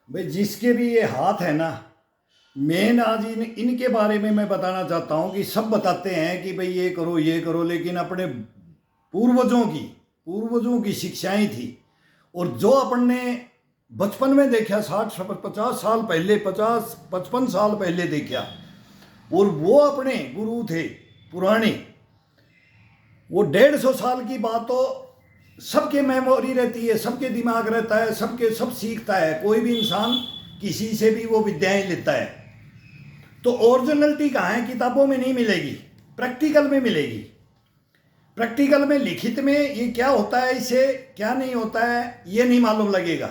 भाई जिसके भी ये हाथ है ना, मेन आज इनके बारे में मैं बताना चाहता हूँ कि सब बताते हैं कि भाई ये करो, लेकिन अपने पूर्वजों की शिक्षाएं थी। और जो अपन ने बचपन में देखा, 60 50 साल पहले, 50 55 साल पहले देखा, और वो अपने गुरु थे पुराने। वो 150 साल की बात तो सबके मेमोरी रहती है, सबके दिमाग रहता है, सबके सब सीखता है। कोई भी इंसान किसी से भी वो विद्याएं लेता है। तो ओरिजिनलिटी कहाँ है? किताबों में नहीं मिलेगी, प्रैक्टिकल में मिलेगी। प्रैक्टिकल में, लिखित में ये क्या होता है, इससे क्या नहीं होता है, ये नहीं मालूम लगेगा।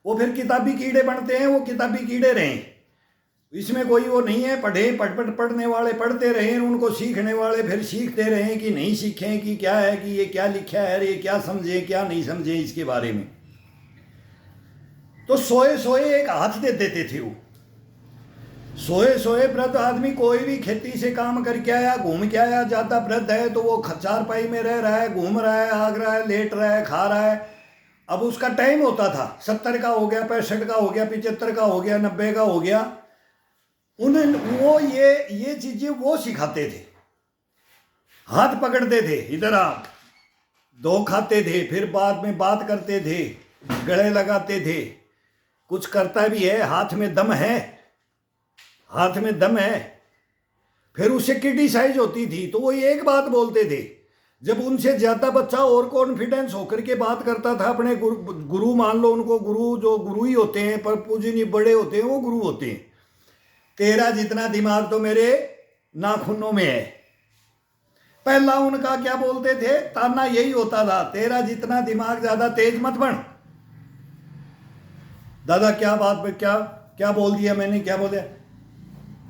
वो फिर किताबी कीड़े बनते हैं, वो किताबी कीड़े रहें। इसमें कोई वो नहीं है। पढ़ने वाले पढ़ते रहें, उनको सीखने वाले फिर सीखते रहें कि नहीं सीखें कि क्या है, कि ये क्या लिखा है, ये क्या समझें क्या नहीं समझें इसके बारे में। तो सोए सोए एक हाथ दे देते थे वो। सोए सोए वृद्ध आदमी कोई भी खेती से काम करके आया, घूम के आया, ज्यादा वृद्ध है तो वो चारपाई में रह रहा है, घूम रहा है, आग रहा है, लेट रहा है, खा रहा है। अब उसका टाइम होता था, 70 का हो गया, 65 का हो गया, 75 का हो गया, 90 का हो गया। उन्हें वो ये चीजें वो सिखाते थे। हाथ पकड़ते थे, इधर आप दो खाते थे, फिर बाद में बात करते थे, गले लगाते थे। कुछ करता भी है, हाथ में दम है, हाथ में दम है। फिर उससे क्रिटिसाइज होती थी तो वो एक बात बोलते थे। जब उनसे ज्यादा बच्चा और कॉन्फिडेंस होकर के बात करता था, अपने गुरु मान लो उनको, गुरु जो गुरु ही होते हैं, पर पूजनीय बड़े होते हैं, वो गुरु होते हैं। तेरा जितना दिमाग तो मेरे नाखूनों में है। पहला उनका क्या बोलते थे, ताना यही होता था, तेरा जितना दिमाग ज्यादा तेज मत बन। दादा क्या बात पे क्या क्या बोल दिया मैंने, क्या बोले?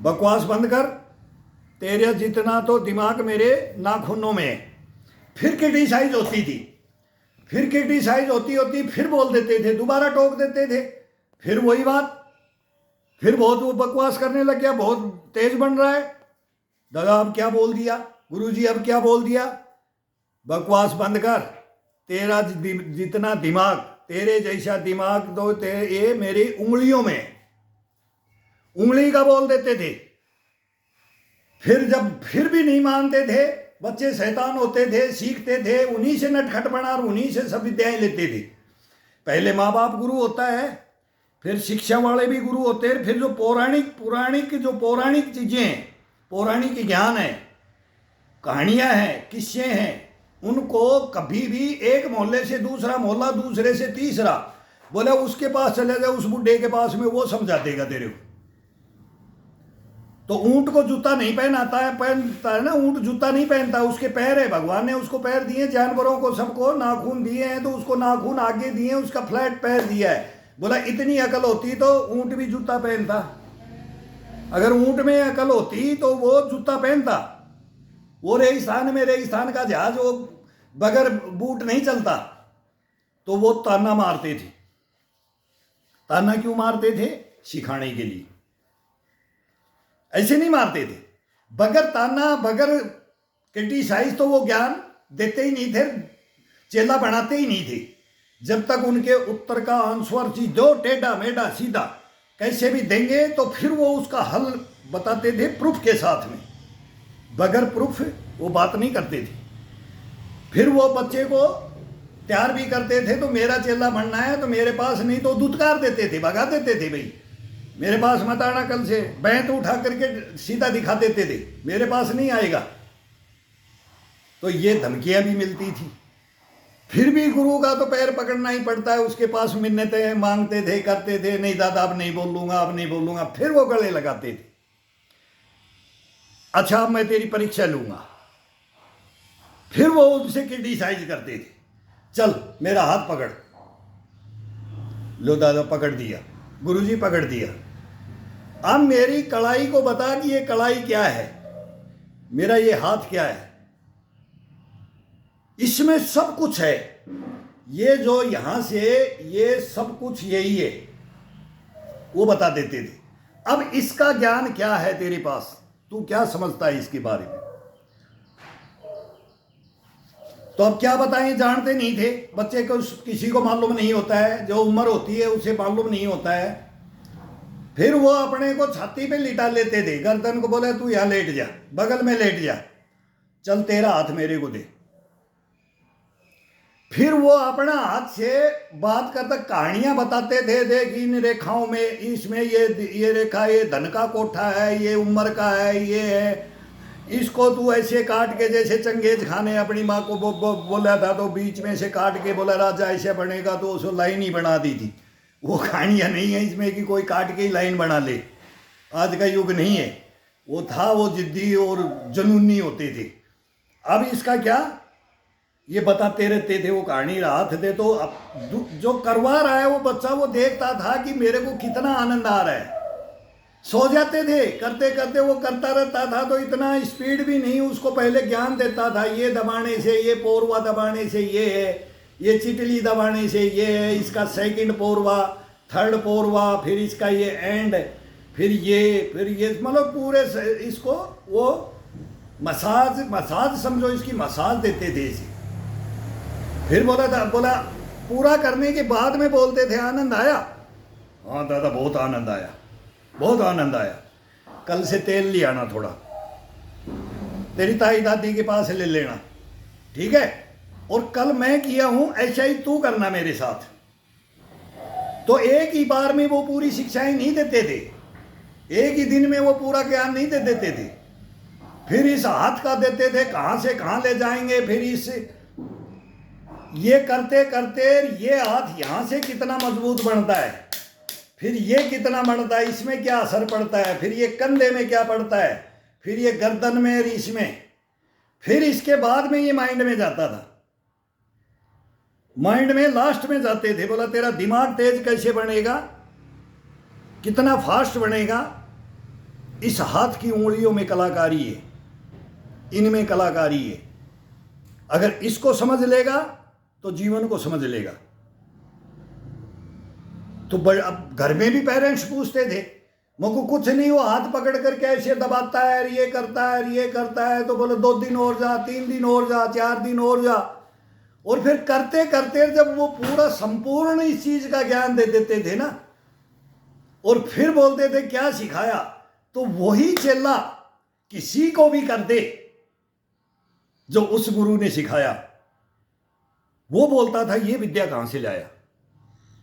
बकवास बंद कर, तेरा जितना तो दिमाग मेरे नाखूनों में है। फिर क्रिटिसाइज होती थी, फिर क्रिटिसाइज होती होती फिर बोल देते थे, दोबारा टोक देते थे, फिर वही बात, फिर बहुत वो बकवास करने लग गया, बहुत तेज बन रहा है। दादा अब क्या बोल दिया, गुरुजी अब क्या बोल दिया? बकवास बंद कर, तेरा जितना दिमाग, तेरे जैसा दिमाग तो ये मेरी उंगलियों में, उंगली का बोल देते थे। फिर जब फिर भी नहीं मानते थे, बच्चे शैतान होते थे, सीखते थे, उन्हीं से नटखट बना और उन्हीं से सब विद्याएं लेते थे। पहले माँ बाप गुरु होता है, फिर शिक्षा वाले भी गुरु होते हैं, फिर जो पौराणिक चीजें हैं, पौराणिक ज्ञान है, कहानियां हैं, किस्से हैं, उनको कभी भी एक मोहल्ले से दूसरा मोहल्ला, दूसरे से तीसरा, बोले उसके पास चले जाए, उस बुढ़े के पास में, वो समझा देगा तेरे को। तो ऊंट को जूता नहीं पहनता है ना, ऊंट जूता नहीं पहनता, उसके पैर है, भगवान ने उसको पैर दिए। जानवरों को सबको नाखून दिए हैं, तो उसको नाखून आगे दिए, उसका फ्लैट पैर दिया है। बोला इतनी अकल होती तो ऊंट भी जूता पहनता। अगर ऊंट में अकल होती तो वो जूता पहनता। वो रेगिस्तान में, रेगिस्तान का जहाज वो बगैर बूट नहीं चलता। तो वो ताना मारते थे। ताना क्यों मारते थे? सिखाने के लिए। ऐसे नहीं मारते थे, बगैर ताना, बगैर क्रिटिसाइज तो वो ज्ञान देते ही नहीं थे, चेला बनाते ही नहीं थे। जब तक उनके उत्तर का आंसर चीज दो, टेढ़ा मेढ़ा सीधा कैसे भी देंगे, तो फिर वो उसका हल बताते थे प्रूफ के साथ में। बगैर प्रूफ वो बात नहीं करते थे। फिर वो बच्चे को तैयार भी करते थे, तो मेरा चेला बनना है तो मेरे पास नहीं, तो दुत्कार देते थे, भगा देते थे, भाई मेरे पास मत आना, कल से बैंत उठा करके सीधा दिखा देते थे, मेरे पास नहीं आएगा। तो ये धमकियां भी मिलती थी। फिर भी गुरु का तो पैर पकड़ना ही पड़ता है, उसके पास मिन्नतें मांगते थे, करते थे, नहीं दादा अब नहीं बोलूंगा, अब नहीं बोलूंगा। फिर वो गले लगाते थे, अच्छा अब मैं तेरी परीक्षा लूंगा। फिर वो उनसे क्रिटिसाइज करते थे, चल मेरा हाथ पकड़। लो दादा पकड़ दिया, गुरुजी पकड़ दिया। अब मेरी कलाई को बता कि ये कलाई क्या है, मेरा ये हाथ क्या है, इसमें सब कुछ है। ये जो यहां से ये सब कुछ यही है, वो बता देते थे। अब इसका ज्ञान क्या है तेरे पास, तू क्या समझता है इसके बारे में? तो अब क्या बताएं, जानते नहीं थे। बच्चे को किसी को मालूम नहीं होता है, जो उम्र होती है उसे मालूम नहीं होता है। फिर वो अपने को छाती पे लिटा लेते थे, गर्दन को बोले तू यहाँ लेट जा, बगल में लेट जा, चल तेरा हाथ मेरे को दे। फिर वो अपना हाथ से बात करता, कहानियां बताते थे, देख इन रेखाओं में, इसमें ये रेखा, ये धन का कोठा है, ये उम्र का है, ये है, इसको तू ऐसे काट के, जैसे चंगेज खान ने अपनी माँ को बोला था, तो बीच में से काट के बोला राजा ऐसे बनेगा, तो उसको लाइन ही बना दी थी। वो कहानियाँ नहीं है इसमें कि कोई काट के ही लाइन बना ले, आज का युग नहीं है। वो था, वो जिद्दी और जुनूनी होते थे। अब इसका क्या, ये बताते रहते थे, वो कहानी रात थे। तो अब जो करवा रहा है वो बच्चा, वो देखता था कि मेरे को कितना आनंद आ रहा है। सो जाते थे, करते करते वो करता रहता था, तो इतना स्पीड भी नहीं, उसको पहले ज्ञान देता था, ये दबाने से, ये पोरवा दबाने से ये है, ये चिटली दबाने से ये है, इसका सेकंड पोरवा, थर्ड पोरवा, फिर इसका ये एंड, फिर ये मतलब पूरे इसको वो मसाज समझो, इसकी मसाज देते थे इसे। फिर बोला पूरा करने के बाद में बोलते थे आनंद आया? हाँ दादा बहुत आनंद आया, बहुत आनंद आया। कल से तेल ले आना थोड़ा, तेरी ताई दादी के पास ले लेना, ठीक है? और कल मैं किया हूं, ऐसा ही तू करना मेरे साथ। तो एक ही बार में वो पूरी शिक्षाएं नहीं देते थे, एक ही दिन में वो पूरा ज्ञान नहीं दे देते थे। फिर इस हाथ का देते थे, कहां से कहां ले जाएंगे, फिर इस ये करते करते ये हाथ यहां से कितना मजबूत बनता है, फिर ये कितना बनता है, इसमें क्या असर पड़ता है, फिर ये कंधे में क्या पड़ता है, फिर ये गर्दन में और इसमें, फिर इसके बाद में ये माइंड में जाता था। माइंड में लास्ट में जाते थे। बोला तेरा दिमाग तेज कैसे बनेगा, कितना फास्ट बनेगा, इस हाथ की उंगलियों में कलाकारी है, इनमें कलाकारी है। अगर इसको समझ लेगा तो जीवन को समझ लेगा। तो अब घर में भी पेरेंट्स पूछते थे, मुझको कुछ नहीं, वो हाथ पकड़ कर कैसे दबाता है, ये करता है, ये करता है, तो बोले 2 दिन और जा, 3 दिन और जा, 4 दिन और जा। और फिर करते करते जब वो पूरा संपूर्ण इस चीज का ज्ञान दे देते थे ना, और फिर बोलते थे क्या सिखाया, तो वही चेला किसी को भी कर दे जो उस गुरु ने सिखाया। वो बोलता था ये विद्या कहां से लाया,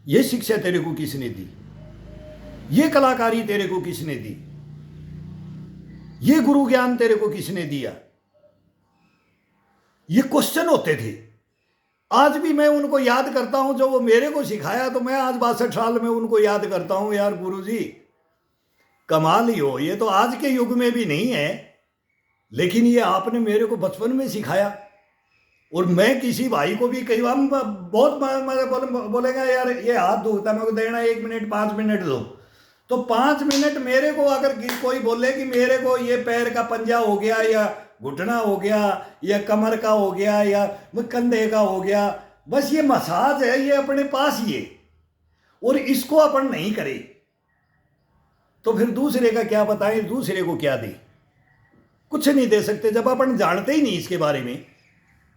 ये शिक्षा तेरे को किसने दी, ये कलाकारी तेरे को किसने दी, ये गुरु ज्ञान तेरे को किसने दिया। ये क्वेश्चन होते थे। आज भी मैं उनको याद करता हूं, जो वो मेरे को सिखाया। तो मैं आज 62 साल में उनको याद करता हूं, यार गुरुजी कमाल ही हो, ये तो आज के युग में भी नहीं है, लेकिन ये आपने मेरे को बचपन में सिखाया। और मैं किसी भाई को भी कई बार बहुत बोलेगा यार ये हाथ दुखता, मेरे को देना 1 मिनट 5 मिनट दो, तो 5 मिनट मेरे को अगर कोई बोले कि मेरे को ये पैर का पंजा हो गया, या घुटना हो गया, या कमर का हो गया, या कंधे का हो गया, बस ये मसाज है, ये अपने पास ही है, और इसको अपन नहीं करें तो फिर दूसरे का क्या बताएं, दूसरे को क्या दें? कुछ नहीं दे सकते। जब अपन जानते ही नहीं इसके बारे में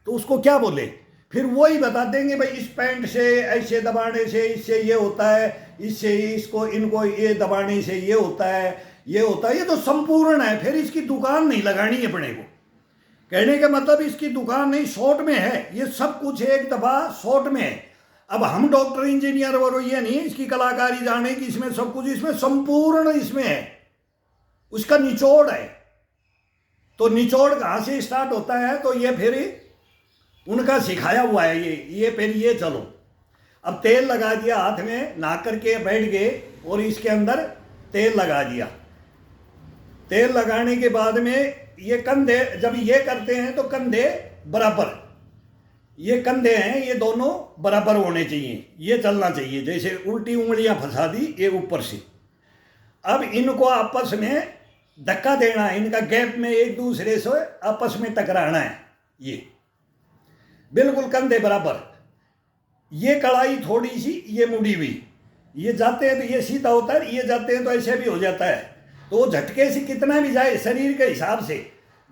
तो उसको क्या बोले? फिर वो ही बता देंगे भाई इस पैंट से ऐसे दबाने से इससे ये होता है, इससे इसको इनको ये दबाने से ये होता है, ये होता है। ये तो संपूर्ण है, फिर इसकी दुकान नहीं लगानी है अपने को। कहने का मतलब इसकी दुकान नहीं, शॉर्ट में है, ये सब कुछ एक दफा शॉर्ट में है। अब हम डॉक्टर इंजीनियर और ये नहीं इसकी कलाकारी जाने की, इसमें सब कुछ, इसमें संपूर्ण इसमें है, उसका निचोड़ है। तो निचोड़ कहां से स्टार्ट होता है, तो ये फिर उनका सिखाया हुआ है ये फिर ये चलो। अब तेल लगा दिया हाथ में, नहा करके बैठ गए और इसके अंदर तेल लगा दिया। तेल लगाने के बाद में ये कंधे जब ये करते हैं तो कंधे बराबर, ये कंधे हैं ये दोनों बराबर होने चाहिए, ये चलना चाहिए। जैसे उल्टी उंगलियां फंसा दी ये ऊपर से। अब इनको आपस में धक्का देना है, इनका गैप में एक दूसरे से आपस में टकराना है। ये बिल्कुल कंधे बराबर, ये कड़ाई थोड़ी सी ये मुड़ी हुई, ये जाते हैं तो ये सीधा होता है, ये जाते हैं तो ऐसे भी हो जाता है। तो वो झटके से कितना भी जाए शरीर के हिसाब से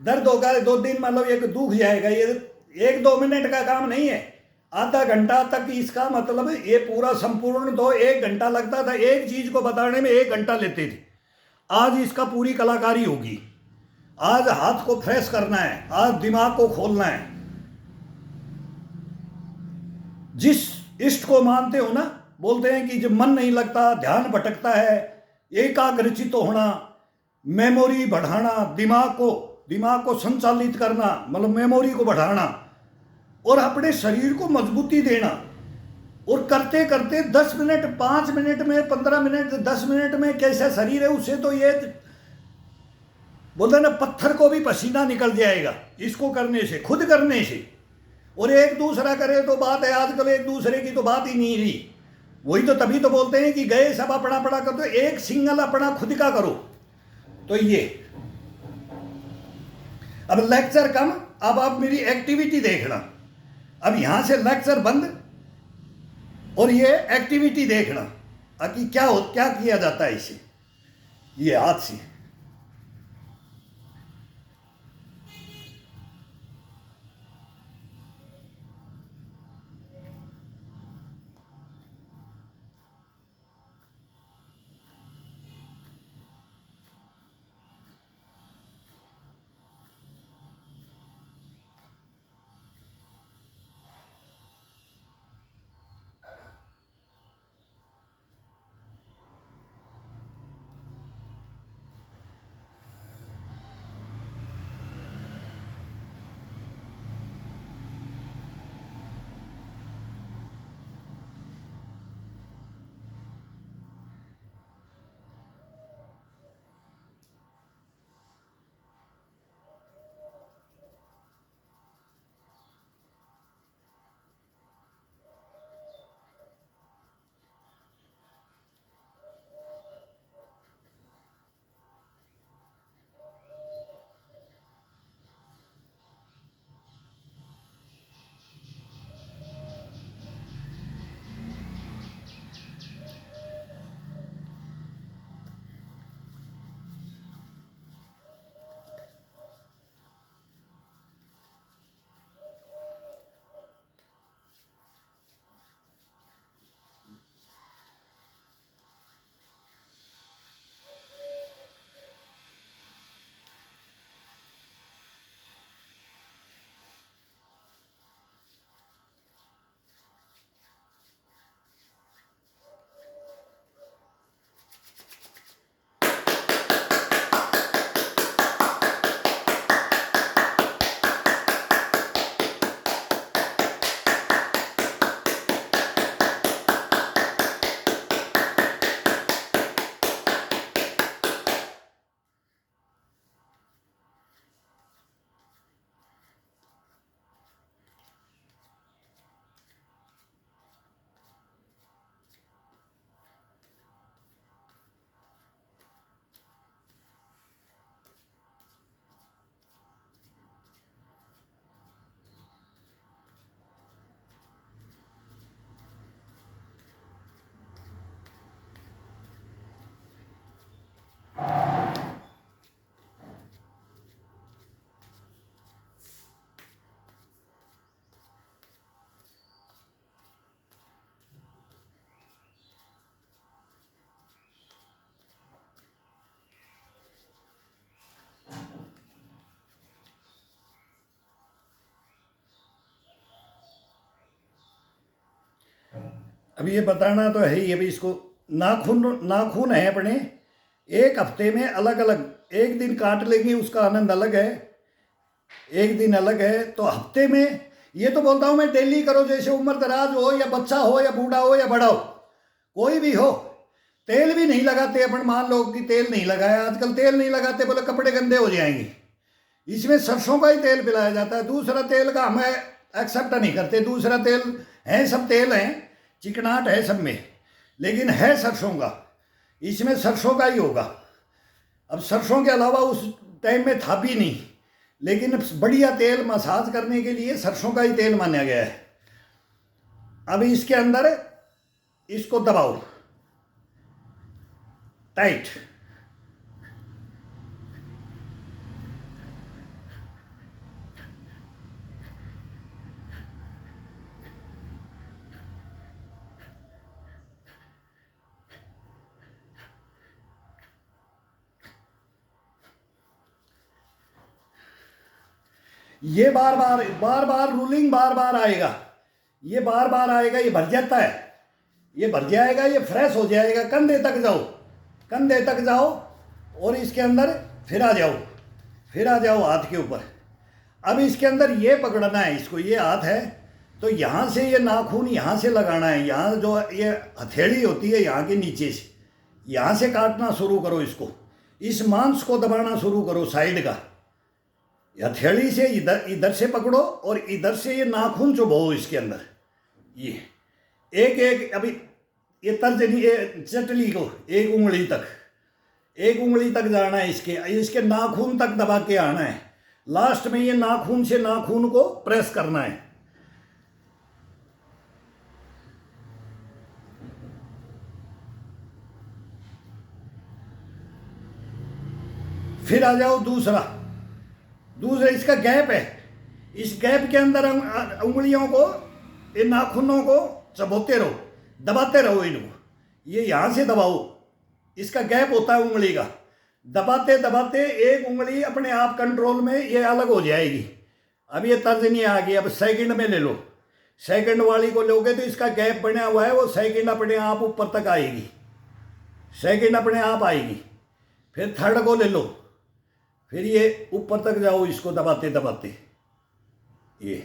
दर्द होगा, 2 दिन मतलब एक दुख जाएगा, ये 1-2 मिनट का काम नहीं है। आधा घंटा तक, इसका मतलब ये पूरा संपूर्ण तो 1 घंटा लगता था, एक चीज को बताने में 1 घंटा लेते थे। आज इसका पूरी कलाकारी होगी। आज हाथ को फ्रेश करना है, आज दिमाग को खोलना है। जिस इष्ट को मानते हो ना, बोलते हैं कि जब मन नहीं लगता, ध्यान भटकता है, एकाग्रचित होना, मेमोरी बढ़ाना, दिमाग को संचालित करना, मतलब मेमोरी को बढ़ाना और अपने शरीर को मजबूती देना, और करते करते 10 मिनट, 5 मिनट में, 15 मिनट, 10 मिनट में कैसा शरीर है, उससे तो ये बोलते ना पत्थर को भी पसीना निकल जाएगा इसको करने से, खुद करने से। और एक दूसरा करे तो बात है, आजकल एक दूसरे की तो बात ही नहीं रही। वही तो, तभी तो बोलते हैं कि गए सब अपना अपना कर दो, एक सिंगल अपना खुद का करो। तो ये अब लेक्चर कम, अब आप मेरी एक्टिविटी देखना। अब यहां से लेक्चर बंद और ये एक्टिविटी देखना कि क्या किया जाता है इसे, ये हाथ से। अब ये बताना तो है ही। अभी इसको नाखून नाखून है अपने, एक हफ्ते में अलग अलग, एक दिन काट लेंगे उसका आनंद अलग है, एक दिन अलग है। तो हफ्ते में, ये तो बोलता हूँ मैं डेली करो, जैसे उम्र दराज हो या बच्चा हो या बूढ़ा हो या बड़ा हो, कोई भी हो। तेल भी नहीं लगाते अपन, मान लो कि तेल नहीं लगाया, आजकल तेल नहीं लगाते, बोले कपड़े गंदे हो जाएंगे। इसमें सरसों का ही तेल पिलाया जाता है, दूसरा तेल का हम एक्सेप्ट नहीं करते। दूसरा तेल है, सब तेल हैं, चिकनाहट है सब में, लेकिन है सरसों का, इसमें सरसों का ही होगा। अब सरसों के अलावा उस टाइम में था भी नहीं, लेकिन बढ़िया तेल मसाज करने के लिए सरसों का ही तेल माना गया है। अब इसके अंदर इसको दबाओ टाइट, ये बार बार रूलिंग बार बार आएगा, ये बार बार आएगा, ये भर जाता है, ये भर जाएगा, ये फ्रेश हो जाएगा। कंधे तक जाओ, कंधे तक जाओ और इसके अंदर फिर आ जाओ, फिर आ जाओ हाथ के ऊपर। अब इसके अंदर ये पकड़ना है इसको, ये हाथ है तो यहाँ से ये नाखून यहाँ से लगाना है, यहाँ जो ये हथेली होती है यहाँ के नीचे से, यहाँ से काटना शुरू करो इसको, इस मांस को दबाना शुरू करो साइड का, हथेली से इधर इधर से पकड़ो और इधर से ये नाखून चुभाओ इसके अंदर। ये एक एक अभी ये तर्जनी, ये चटली को एक उंगली तक, एक उंगली तक जाना है, इसके नाखून तक दबा के आना है। लास्ट में ये नाखून से नाखून को प्रेस करना है। फिर आ जाओ दूसरा इसका गैप है, इस गैप के अंदर उंगलियों को, ये नाखूनों को चबोते रहो, दबाते रहो इनको, ये यहाँ से दबाओ, इसका गैप होता है उंगली का, दबाते दबाते एक उंगली अपने आप कंट्रोल में ये अलग हो जाएगी। अब ये तर्जनी आ गई, अब सेकंड में ले लो, सेकंड वाली को लोगे तो इसका गैप बना हुआ है, वो सेकंड अपने आप ऊपर तक आएगी, सेकंड अपने आप आएगी। फिर थर्ड को ले लो, फिर ये ऊपर तक जाओ इसको दबाते दबाते, ये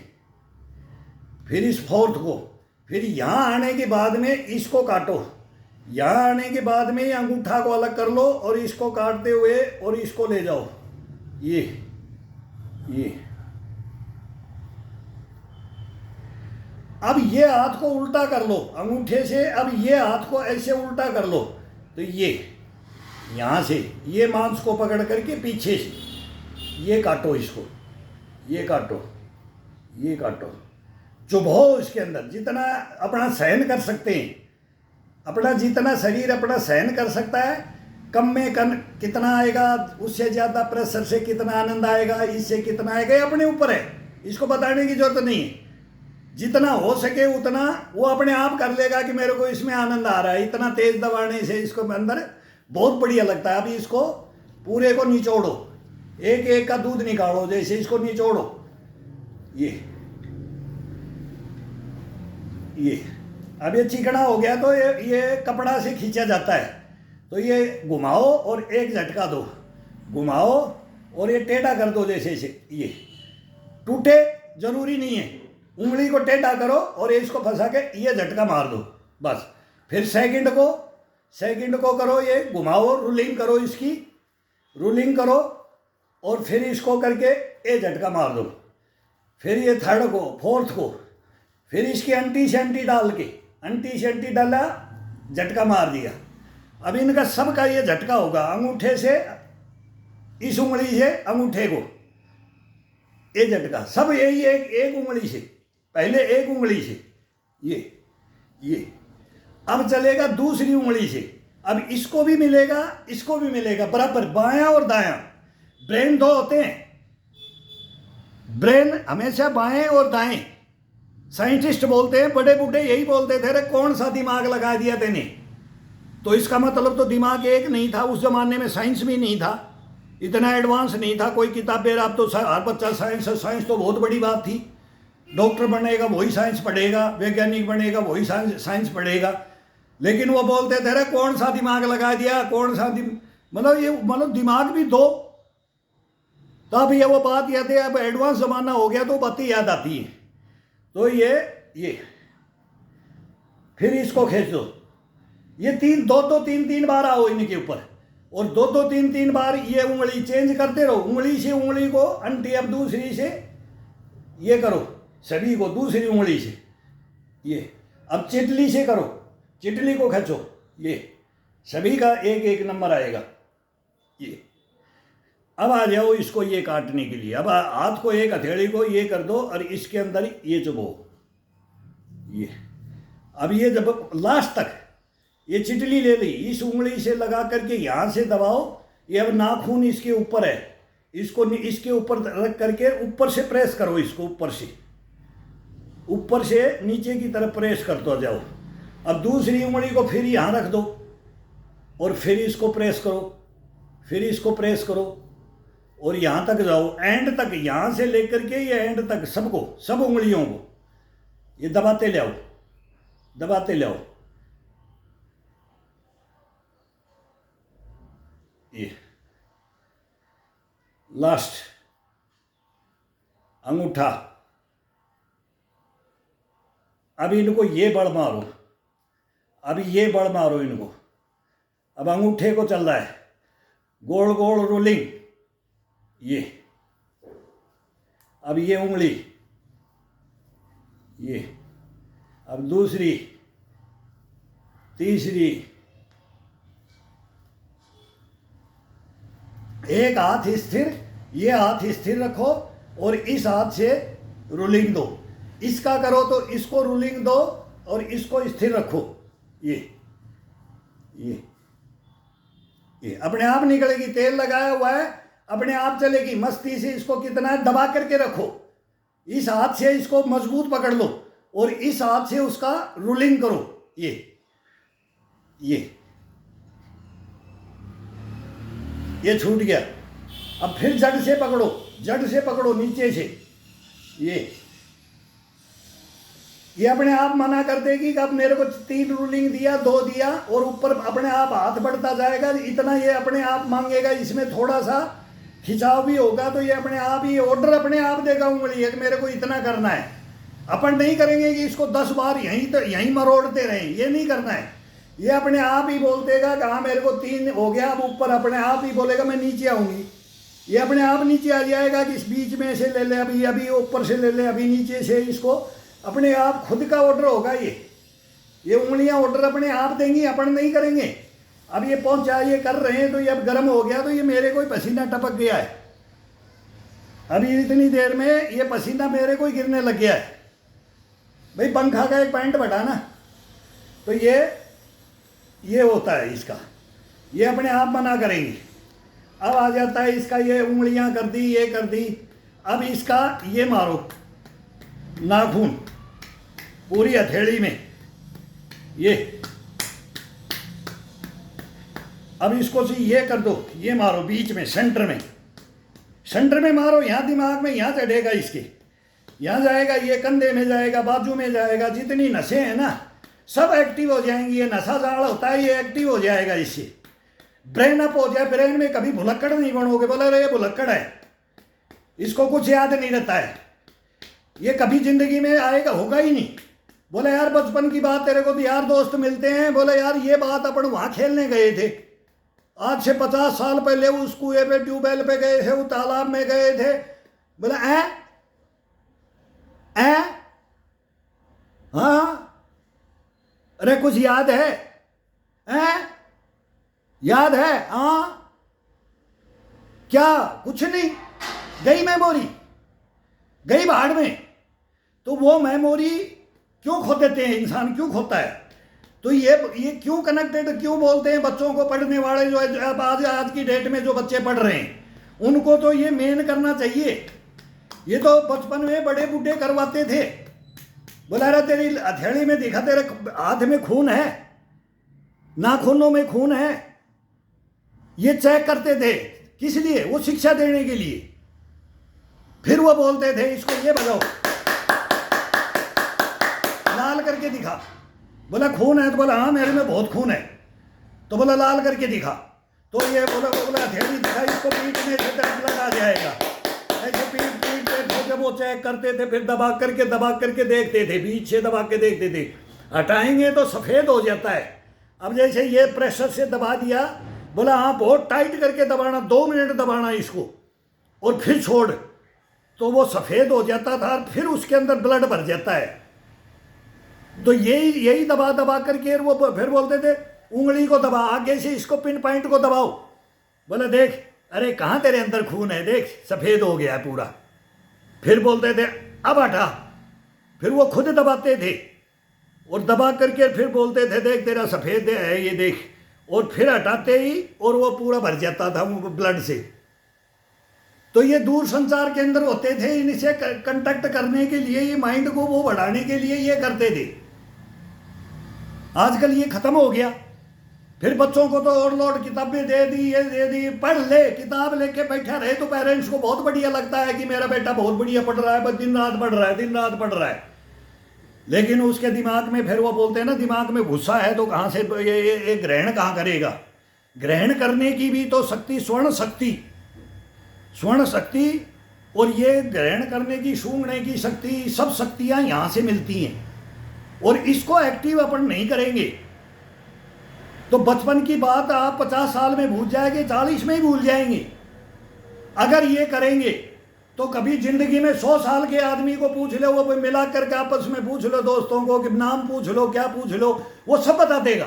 फिर इस फोर्थ को, फिर यहाँ आने के बाद में इसको काटो, यहाँ आने के बाद में अंगूठा को अलग कर लो और इसको काटते हुए और इसको ले जाओ, ये अब ये हाथ को उल्टा कर लो अंगूठे से, अब ये हाथ को ऐसे उल्टा कर लो तो ये यहाँ से ये मांस को पकड़ करके पीछे से ये काटो, इसको ये काटो, ये काटो, चुभाओ इसके अंदर जितना अपना सहन कर सकते हैं, अपना जितना शरीर अपना सहन कर सकता है, कम में कम कितना आएगा, उससे ज़्यादा प्रेशर से कितना आनंद आएगा, इससे कितना आएगा, ये अपने ऊपर है, इसको बताने की जरूरत नहीं है। जितना हो सके उतना वो अपने आप कर लेगा कि मेरे को इसमें आनंद आ रहा है। इतना तेज दबाने से इसको अंदर बहुत बढ़िया लगता है। अभी इसको पूरे को निचोड़ो, एक एक का दूध निकालो, जैसे इसको निचोड़ो, ये अब ये चिकना हो गया तो ये कपड़ा से खींचा जाता है, तो ये घुमाओ और एक झटका दो, घुमाओ और ये टेढ़ा कर दो, जैसे इसे ये टूटे जरूरी नहीं है, उंगली को टेढ़ा करो और इसको फंसा के ये झटका मार दो बस। फिर सेकंड को करो, ये घुमाओ, रूलिंग करो, इसकी रूलिंग करो और फिर इसको करके ये झटका मार दो। फिर ये थर्ड को, फोर्थ को, फिर इसकी अंटी से अंटी डाल के, अंटी से अंटी डाला, झटका मार दिया। अब इनका सबका ये झटका होगा, अंगूठे से, इस उंगली से अंगूठे को ये झटका, सब यही एक उंगली से, पहले एक उंगली से ये अब चलेगा दूसरी उंगली से। अब इसको भी मिलेगा, इसको भी मिलेगा बराबर, बायां और दायां। ब्रेन दो होते हैं, ब्रेन हमेशा बाएं और दाएं। साइंटिस्ट बोलते हैं, बड़े बूढ़े यही बोलते थे, अरे कौन सा दिमाग लगा दिया तेने। तो इसका मतलब तो दिमाग एक नहीं था, उस जमाने में साइंस भी नहीं था, इतना एडवांस नहीं था, कोई किताबें, अब तो हर बच्चा साइंस तो बहुत बड़ी बात थी। डॉक्टर बनेगा वही साइंस पढ़ेगा, वैज्ञानिक बनेगा वही साइंस पढ़ेगा, लेकिन वो बोलते थे अरे कौन सा दिमाग लगा दिया, कौन सा मतलब दिमाग भी दो। तब ये वो बात याद है, अब एडवांस ज़माना हो गया तो बातें याद आती है। तो ये फिर इसको खींच दो, ये दो तीन बार आओ इनके ऊपर, और दो तीन बार ये उंगली चेंज करते रहो, उंगली से उंगली को अंटी, अब दूसरी से ये करो, सभी को दूसरी उंगली से ये, अब चिटली से करो, चिटली को खींचो, ये सभी का एक एक नंबर आएगा। ये अब आ जाओ इसको ये काटने के लिए। अब हाथ को, एक हथेली को ये कर दो और इसके अंदर ये चुभो, ये अब ये जब लास्ट तक ये चिटली ले ली, इस उंगली से लगा करके यहाँ से दबाओ, ये अब नाखून इसके ऊपर है, इसको इसके ऊपर रख करके ऊपर से प्रेस करो, इसको ऊपर से नीचे की तरफ प्रेस करते जाओ। अब दूसरी उंगली को फिर यहाँ रख दो और फिर इसको प्रेस करो, फिर इसको प्रेस करो और यहाँ तक जाओ, एंड तक, यहाँ से लेकर के ये एंड तक सबको, सब उंगलियों को ये दबाते ले आओ, दबाते ले आओ। ये लास्ट अंगूठा। अभी इनको ये बड़ मारो, अभी ये बड़ मारो इनको। अब अंगूठे को चल रहा है गोल गोल रोलिंग, ये अब ये उंगली, ये अब दूसरी, तीसरी, एक हाथ स्थिर, ये हाथ स्थिर रखो और इस हाथ से रोलिंग दो। इसका करो तो इसको रोलिंग दो और इसको स्थिर रखो। ये अपने आप निकलेगी, तेल लगाया हुआ है, अपने आप चलेगी मस्ती से। इसको कितना है, दबा करके रखो। इस हाथ से इसको मजबूत पकड़ लो और इस हाथ से उसका रोलिंग करो। ये छूट गया। अब फिर जड़ से पकड़ो, जड़ से पकड़ो नीचे से। ये अपने आप मना कर देगी कि अब मेरे को 3 रूलिंग दिया, 2 दिया, और ऊपर अपने आप हाथ बढ़ता जाएगा। इतना ये अपने आप मांगेगा। इसमें थोड़ा सा खिंचाव भी होगा तो ये अपने आप ही ऑर्डर अपने आप देगा उंगली कि मेरे को इतना करना है। अपन नहीं करेंगे कि इसको 10 बार यहीं मरोड़ते रहें, ये नहीं करना है। ये अपने आप ही बोल देगा कि हाँ मेरे को 3 हो गया। अब ऊपर अपने आप ही बोलेगा मैं नीचे आऊँगी। ये अपने आप नीचे आ जाएगा कि इस बीच में से ले ले, अभी ऊपर से ले ले, अभी नीचे से। इसको अपने आप खुद का ऑर्डर होगा। ये उंगलियां ऑर्डर अपने आप देंगी, अपन नहीं करेंगे। अब ये पहुंचा, ये कर रहे हैं तो ये अब गर्म हो गया तो ये मेरे को पसीना टपक गया है। अभी इतनी देर में ये पसीना मेरे को ही गिरने लग गया है। भाई पंखा का एक पॉइंट बढ़ा ना, तो ये होता है इसका। ये अपने आप मना करेंगी। अब आ जाता है इसका, ये उंगलियां कर दी, ये कर दी। अब इसका ये मारो नाखून पूरी हथेली में, ये अब इसको से ये कर दो, ये मारो बीच में, सेंटर में मारो। यहाँ दिमाग में यहाँ चढ़ेगा, इसके यहाँ जाएगा, ये कंधे में जाएगा, बाजू में जाएगा। जितनी नसें हैं ना सब एक्टिव हो जाएंगी। ये नशा जाड़ होता है, ये एक्टिव हो जाएगा। इससे ब्रेन अप हो जाए। ब्रेन में कभी भुलक्कड़ नहीं बनोगे, बोला रे ये भुलक्कड़ है, इसको कुछ याद नहीं रहता है, ये कभी जिंदगी में आएगा, होगा ही नहीं। बोले यार बचपन की बात, तेरे को भी यार दोस्त मिलते हैं। बोले यार ये बात अपन वहां खेलने गए थे, आज से 50 साल पहले उस कुएं पे, ट्यूबवेल पे गए थे, उस तालाब में गए थे। बोला हाँ अरे कुछ याद है? याद है? हाँ क्या? कुछ नहीं, गई मेमोरी, गई भाड़ में। तो वो मेमोरी क्यों खो देते हैं इंसान, क्यों खोता है? तो ये क्यों कनेक्टेड क्यों बोलते हैं? बच्चों को, पढ़ने वाले जो आज की डेट में जो बच्चे पढ़ रहे हैं, उनको तो ये मेन करना चाहिए। ये तो बचपन में बड़े बूढ़े करवाते थे। बोला रहा तेरी हथेली में दिखा, तेरे हाथ में खून है, नाखूनों में खून है। ये चेक करते थे, किस लिए? वो शिक्षा देने के लिए। फिर वो बोलते थे इसको ये बजाओ, लाल करके दिखा। बोला खून है? तो बोला हाँ मेरे में बहुत खून है। तो बोला लाल करके दिखा। तो ये बोला हथेली दिखा, इसको पीटने से दर्द लगा जाएगा। ऐसे पीट जब वो चेक करते थे, फिर दबा करके देखते थे, बीच से दबा के देखते थे। हटाएंगे तो सफ़ेद हो जाता है। अब जैसे ये प्रेशर से दबा दिया, बोला हाँ बहुत टाइट करके दबाना, 2 मिनट दबाना इसको और फिर छोड़, तो वो सफ़ेद हो जाता था। फिर उसके अंदर ब्लड भर जाता है। तो यही दबा करके वो फिर बोलते थे उंगली को दबा, आगे से इसको पिन पॉइंट को दबाओ। बोले देख, अरे कहाँ तेरे अंदर खून है, देख सफ़ेद हो गया है पूरा। फिर बोलते थे अब हटा। फिर वो खुद दबाते थे और दबा करके फिर बोलते थे देख तेरा सफ़ेद है, ये देख। और फिर हटाते ही और वो पूरा भर जाता था वो ब्लड से। तो ये दूर संचार के अंदर होते थे, इनसे कंटेक्ट करने के लिए, ये माइंड को वो बढ़ाने के लिए ये करते थे। आजकल ये खत्म हो गया। फिर बच्चों को तो ओवरलोड किताबें दे दी, ये दे दी, पढ़ ले, किताब लेके बैठा रहे तो पेरेंट्स को बहुत बढ़िया लगता है कि मेरा बेटा बहुत बढ़िया पढ़ रहा है, बस दिन रात पढ़ रहा है, दिन रात पढ़ रहा है। लेकिन उसके दिमाग में फिर वो बोलते हैं ना, दिमाग में गुस्सा है तो कहाँ से ये ग्रहण कहाँ करेगा। ग्रहण करने की भी तो शक्ति, स्वर्ण शक्ति और ये ग्रहण करने की, सूंघने की शक्ति, सब शक्तियाँ यहाँ से मिलती हैं। और इसको एक्टिव अपन नहीं करेंगे तो बचपन की बात आप 50 साल में भूल जाएंगे, 40 में ही भूल जाएंगे। अगर ये करेंगे तो कभी जिंदगी में 100 साल के आदमी को पूछ लो, वो मिला करके आपस में पूछ लो, दोस्तों को कि नाम पूछ लो, क्या पूछ लो, वो सब बता देगा।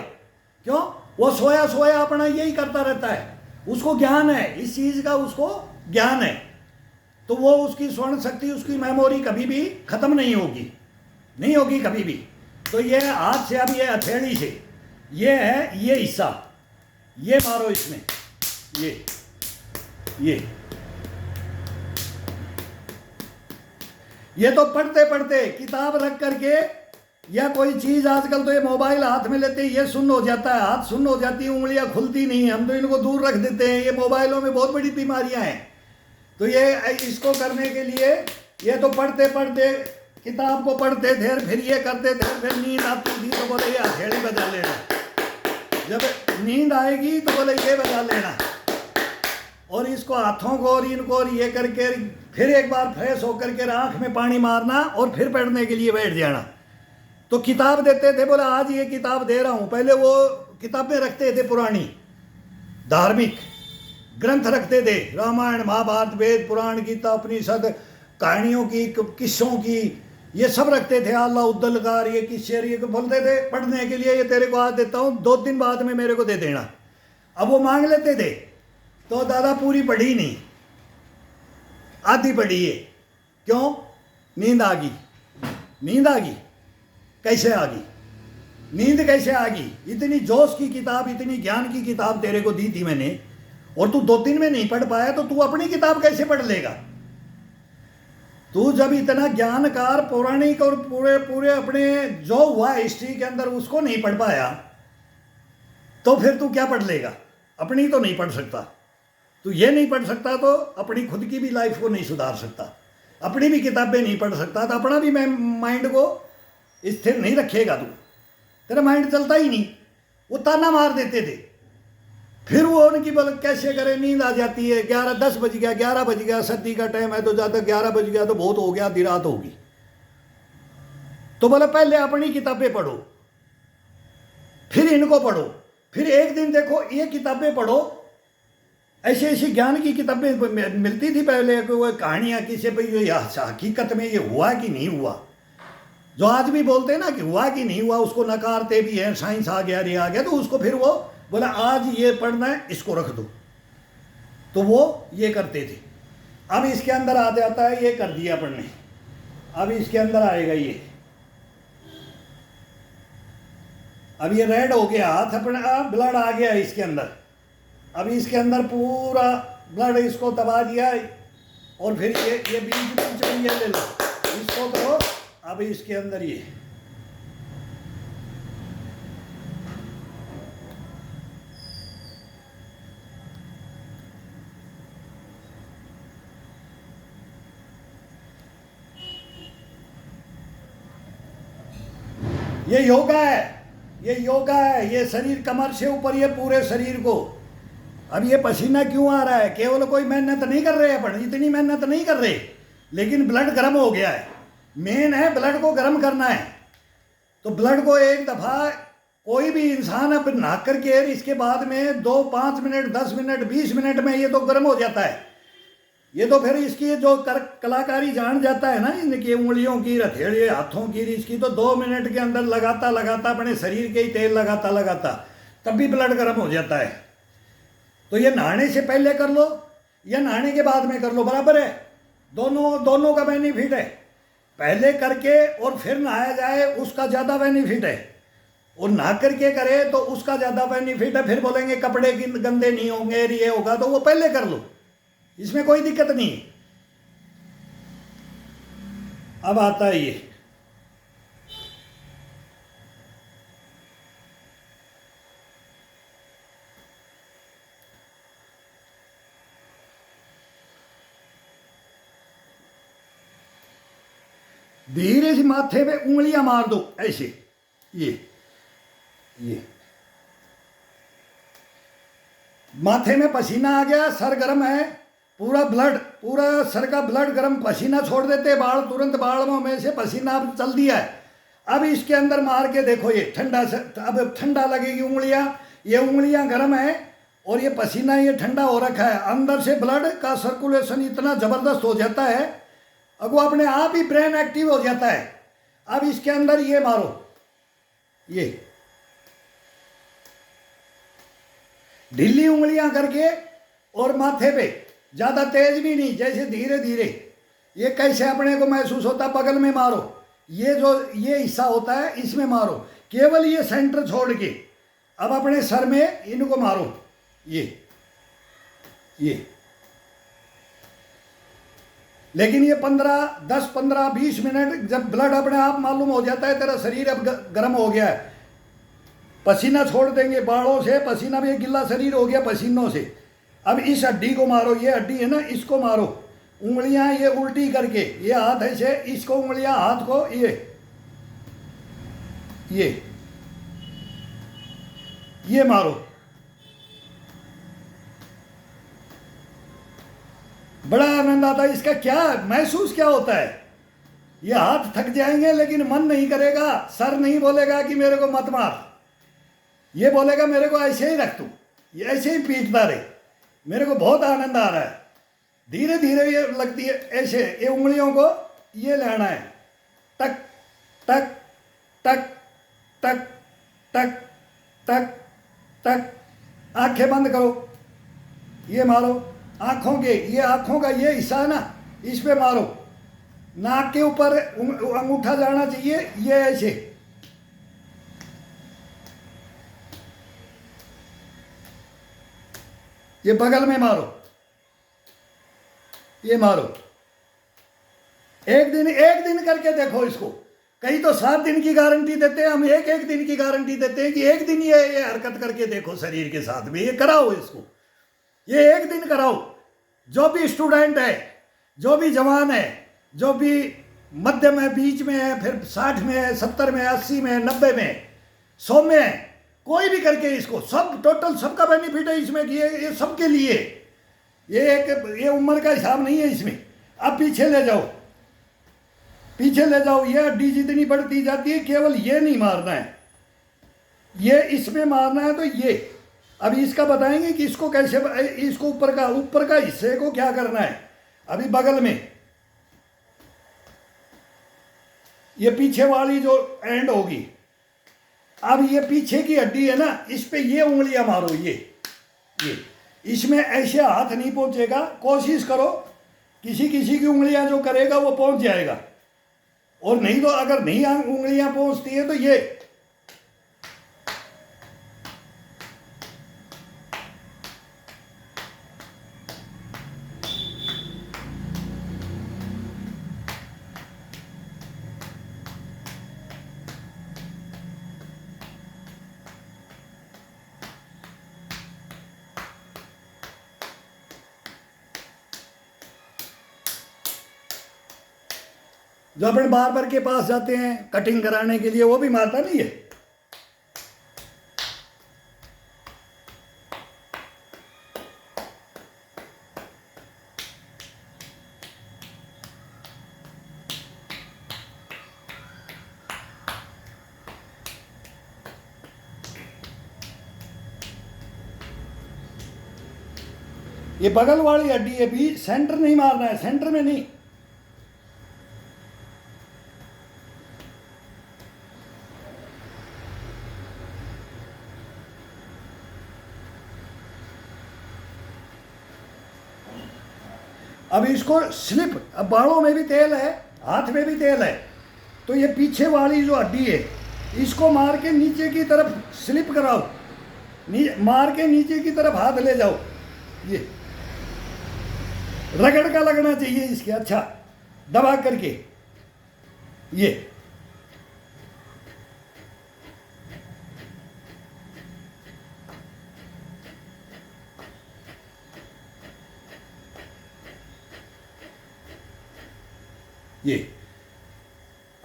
क्यों? वो सोया सोया अपना यही करता रहता है, उसको ज्ञान है इस चीज का, उसको ज्ञान है। तो वो उसकी स्वर्ण शक्ति, उसकी मेमोरी कभी भी खत्म नहीं होगी, नहीं होगी कभी भी। तो ये हाथ से, अब ये हथेली से, ये है ये हिस्सा, ये मारो इसमें, ये तो पढ़ते पढ़ते किताब रख करके या कोई चीज, आजकल तो ये मोबाइल हाथ में लेते ये सुन्न हो जाता है, हाथ सुन्न हो जाती है, उंगलियां खुलती नहीं, हम तो इनको दूर रख देते हैं। ये मोबाइलों में बहुत बड़ी बीमारियां हैं। तो ये इसको करने के लिए ये तो पढ़ते पढ़ते किताब को पढ़ते थे, फिर ये करते थे, फिर नींद आती थी तो बोले ये हथेली बजा लेना, जब नींद आएगी तो बोले ये बजा लेना, और इसको हाथों को और इनको और ये करके फिर एक बार फ्रेश होकर के आंख में पानी मारना और फिर पढ़ने के लिए बैठ जाना। तो किताब देते थे, बोला आज ये किताब दे रहा हूँ। पहले वो किताबें रखते थे, पुरानी धार्मिक ग्रंथ रखते थे, रामायण महाभारत वेद पुराण गीता उपनिषद, कहानियों की, किस्सों की, ये सब रखते थे। आल्हा उद्दलकार ये किस्से, ये बोलते थे पढ़ने के लिए, ये तेरे को आज देता हूँ, 2 दिन बाद में मेरे को दे देना। अब वो मांग लेते थे तो दादा पूरी पढ़ी नहीं, आधी पढ़ी है। क्यों? नींद आ गई। नींद आ गई कैसे आ गई? नींद कैसे आ गई? इतनी जोश की किताब, इतनी ज्ञान की किताब तेरे को दी थी मैंने, और तू 2 दिन में नहीं पढ़ पाया, तो तू अपनी किताब कैसे पढ़ लेगा? तू जब इतना ज्ञानकार पौराणिक और पूरे पूरे अपने जो हुआ हिस्ट्री के अंदर उसको नहीं पढ़ पाया, तो फिर तू क्या पढ़ लेगा? अपनी तो नहीं पढ़ सकता। तू ये नहीं पढ़ सकता तो अपनी खुद की भी लाइफ को नहीं सुधार सकता, अपनी भी किताबें नहीं पढ़ सकता, तो अपना भी माइंड को स्थिर नहीं रखेगा। तू, तेरा माइंड चलता ही नहीं। वो ताना मार देते थे, फिर वो उनकी बोल कैसे करे, नींद आ जाती है, 10 बज गया, 11 बज गया, सर्दी का टाइम है तो ज़्यादा 11 बज गया तो बहुत हो गया, आधी रात होगी। तो बोले पहले अपनी किताबें पढ़ो, फिर इनको पढ़ो, फिर एक दिन देखो ये किताबें पढ़ो। ऐसी ऐसी ज्ञान की किताबें मिलती थी पहले, वो कहानियाँ किसी पे, ये हकीकत में ये हुआ कि नहीं हुआ। जो आज भी बोलते हैं ना कि हुआ कि नहीं हुआ, उसको नकारते भी हैं, साइंस आ गया, ये आ गया, तो उसको फिर वो बोला आज ये पढ़ना है, इसको रख दो, तो वो ये करते थे। अब इसके अंदर आ जाता है, ये कर दिया पढ़ने, अब इसके अंदर आएगा ये, अब ये रेड हो गया हाथ अपना, ब्लड आ गया इसके अंदर। अब इसके अंदर पूरा ब्लड इसको दबा दिया, और फिर ये बीच में ये ले लो, इसको करो। अब इसके अंदर ये योगा है, ये योगा है, ये शरीर कमर से ऊपर, ये पूरे शरीर को। अब ये पसीना क्यों आ रहा है? केवल कोई मेहनत नहीं कर रहे अपन, इतनी मेहनत नहीं कर रहे, लेकिन ब्लड गर्म हो गया है। मेन है ब्लड को गर्म करना है। तो ब्लड को एक दफ़ा कोई भी इंसान अब नहा करके इसके बाद में 2, 5 मिनट, 10 मिनट, 20 मिनट में ये तो गर्म हो जाता है। ये तो फिर इसकी जो कलाकारी जान जाता है ना, इनकी उंगलियों की, हथेली हाथों की, इसकी तो 2 मिनट के अंदर लगाता लगाता अपने शरीर के ही तेल लगाता लगाता तब भी ब्लड गर्म हो जाता है। तो ये नहाने से पहले कर लो या नहाने के बाद में कर लो, बराबर है। दोनों का बेनिफिट है। पहले करके और फिर नहाया जाए उसका ज़्यादा बेनिफिट है, और नहा करके करे तो उसका ज़्यादा बेनिफिट है। फिर बोलेंगे कपड़े गंदे नहीं होंगे, ये होगा, तो वो पहले कर लो, इसमें कोई दिक्कत नहीं। अब आता है ये, धीरे से माथे पे उंगलियां मार दो ऐसे, ये माथे में पसीना आ गया, सर गर्म है, पूरा ब्लड, पूरा सर का ब्लड गर्म, पसीना छोड़ देते बाल, तुरंत बालों में से पसीना अब चल दिया है। अब इसके अंदर मार के देखो, ये ठंडा से, अब ठंडा लगेगी उंगलियां, ये उंगलियां गर्म है और ये पसीना ये ठंडा हो रखा है, अंदर से ब्लड का सर्कुलेशन इतना जबरदस्त हो जाता है, अब वो अपने आप ही ब्रेन एक्टिव हो जाता है। अब इसके अंदर ये मारो, ये ढीली उंगलियां करके और माथे पे, ज्यादा तेज भी नहीं, जैसे धीरे धीरे। ये कैसे अपने को महसूस होता, बगल में मारो, ये जो ये हिस्सा होता है इसमें मारो, केवल ये सेंटर छोड़ के। अब अपने सर में इनको मारो, ये लेकिन ये 10-15-20 मिनट, जब ब्लड अपने आप मालूम हो जाता है तेरा शरीर अब गर्म हो गया है, पसीना छोड़ देंगे बालों से, पसीना भी गिल्ला शरीर हो गया पसीनों से। अब इस हड्डी को मारो, ये हड्डी है ना, इसको मारो, उंगलियां ये उल्टी करके, ये हाथ ऐसे, इसको उंगलियां हाथ को ये मारो। बड़ा आनंद आता है इसका। क्या महसूस क्या होता है, ये हाथ थक जाएंगे लेकिन मन नहीं करेगा, सर नहीं बोलेगा कि मेरे को मत मार, ये बोलेगा मेरे को ऐसे ही रख, तू ये ऐसे ही पीटता रहे, मेरे को बहुत आनंद आ रहा है। धीरे धीरे ये लगती है ऐसे, ये उंगलियों को ये लेना है, टक टक टक टक टक टक टक। आंखें बंद करो, ये मारो आंखों के, ये आंखों का ये हिस्सा है ना, इस पे मारो, नाक के ऊपर अंगूठा जाना चाहिए, ये ऐसे, ये बगल में मारो, ये मारो। एक दिन करके देखो इसको। कई तो 7 दिन की गारंटी देते हैं, हम एक दिन की गारंटी देते हैं कि एक दिन ये हरकत करके देखो शरीर के साथ में, ये कराओ इसको, ये एक दिन कराओ। जो भी स्टूडेंट है, जो भी जवान है, जो भी मध्य में, बीच में है, फिर 60 में है, 70 में है, 80 में है, 90 में है, 100 में है, कोई भी करके इसको, सब टोटल सबका बेनिफिट है इसमें कि ये सबके लिए, ये उम्र का हिसाब नहीं है इसमें। अब पीछे ले जाओ, पीछे ले जाओ, ये हड्डी जितनी बढ़ती जाती है, केवल ये नहीं मारना है, ये इसमें मारना है। तो ये अब इसका बताएंगे कि इसको कैसे, इसको ऊपर का हिस्से को क्या करना है। अभी बगल में ये पीछे वाली जो एंड होगी, अब ये पीछे की हड्डी है ना, इस पे ये उंगलियां मारो, ये इसमें ऐसे हाथ नहीं पहुंचेगा, कोशिश करो, किसी किसी की उंगलियां जो करेगा वो पहुंच जाएगा, और नहीं तो अगर नहीं उंगलियां पहुंचती है तो जो अपने बार्बर के पास जाते हैं कटिंग कराने के लिए, वो भी मारता नहीं है। ये बगल वाली हड्डी है भी, सेंटर नहीं मारना है, सेंटर में नहीं। अब इसको स्लिप, अब बालों में भी तेल है, हाथ में भी तेल है, तो ये पीछे वाली जो हड्डी है इसको मार के नीचे की तरफ स्लिप कराओ, मार के नीचे की तरफ हाथ ले जाओ, ये रगड़ का लगना चाहिए इसके, अच्छा दबा करके ये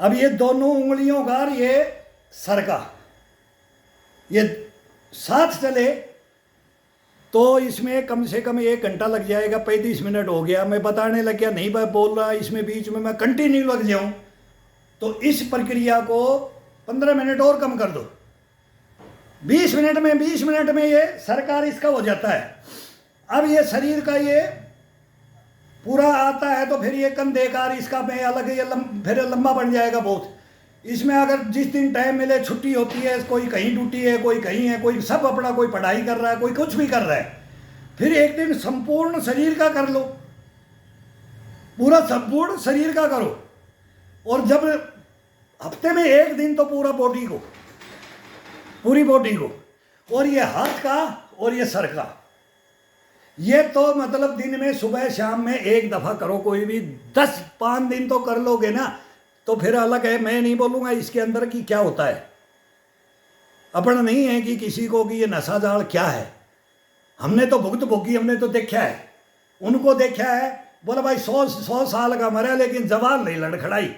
अब ये दोनों उंगलियों का और ये सर का ये साथ चले तो इसमें कम से कम 1 घंटा लग जाएगा। 35 मिनट हो गया, मैं बताने लग गया, नहीं मैं बोल रहा, इसमें बीच में मैं कंटिन्यू लग जाऊं, तो इस प्रक्रिया को 15 मिनट और कम कर दो। 20 मिनट में ये सरकार इसका हो जाता है। अब ये शरीर का ये पूरा आता है तो फिर ये कंधे का इसका में अलग ये फिर लंबा बन जाएगा बहुत। इसमें अगर जिस दिन टाइम मिले, छुट्टी होती है, कोई कहीं ड्यूटी है, कोई कहीं है, कोई सब अपना, कोई पढ़ाई कर रहा है, कोई कुछ भी कर रहा है, फिर एक दिन संपूर्ण शरीर का कर लो, पूरा संपूर्ण शरीर का करो। और जब हफ्ते में 1 दिन तो पूरा बॉडी को, पूरी बॉडी को, और ये हाथ का और ये सर का, ये तो मतलब दिन में सुबह शाम में 1 दफा करो। कोई भी 5 दिन तो कर लोगे ना तो फिर अलग है, मैं नहीं बोलूँगा इसके अंदर की क्या होता है। अपन नहीं है कि किसी को कि ये नशा जाल क्या है, हमने तो भुगत भोगी, हमने तो देखा है, उनको देखा है। बोला भाई 100 साल का मरा लेकिन जवान नहीं लड़खड़ाई,